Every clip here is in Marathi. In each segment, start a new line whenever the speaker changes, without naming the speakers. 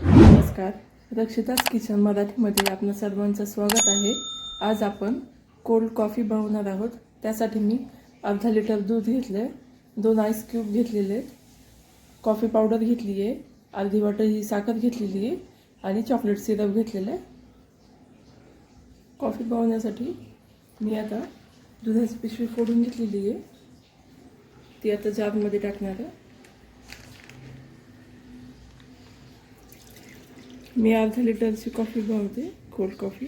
नमस्कार, रक्षिताज किचन मराठीमध्ये आपलं सर्वांचं स्वागत आहे। आज आपण कोल्ड कॉफी बनवणार आहोत। त्यासाठी मी अर्धा लिटर दूध घेतले, 2 आईस क्यूब घेतलेले, कॉफी पावडर घेतली आहे, अर्धी वाटी ही साखर घेतलेली आहे आणि चॉकलेट सिरप घेतलेला आहे। कॉफी बनवण्यासाठी मी आता दुधाची पिशवी फोडून घेतलेली आहे, ती आता जारमध्ये टाकणार आहे। मी अर्धा लिटरची कॉफी बनवते, कोल्ड कॉफी।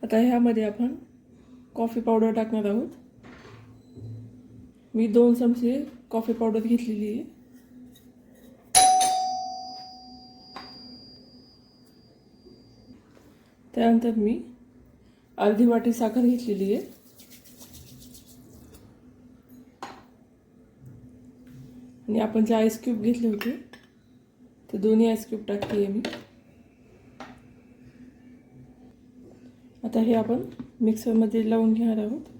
आता ह्यामध्ये आपण कॉफी पावडर टाकणार आहोत। मी 2 चमचे कॉफी पावडर घेतलेली आहे। त्यानंतर मी अर्धी वाटी साखर घेतलेली आहे आणि आपण जे आईस क्यूब घेतले होते ते दोन्ही आईस क्यूब टाकते आहे मी। आता हे आपण मिक्सरमध्ये लावून घेणार आहोत।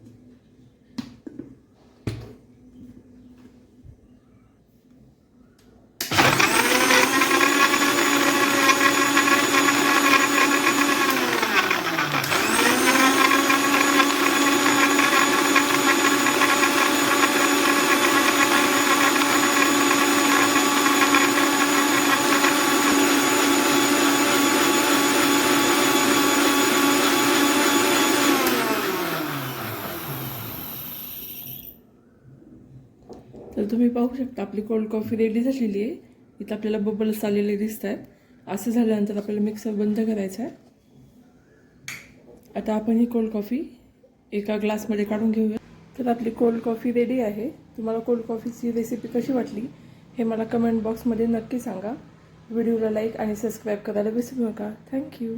तर तुम्ही पाहू शकता आपली कोल्ड कॉफी रेडी झालेली आहे। इथं आपल्याला बबल्स आलेले दिसत आहेत। असं झाल्यानंतर आपल्याला मिक्सर बंद करायचा आहे। आता आपण ही कोल्ड कॉफी एका ग्लासमध्ये काढून घेऊया। तर आपली कोल्ड कॉफी रेडी आहे। तुम्हाला कोल्ड कॉफीची रेसिपी कशी वाटली हे मला कमेंट बॉक्समध्ये नक्की सांगा। व्हिडिओला लाईक आणि सबस्क्राईब करायला विसरू नका। थँक्यू।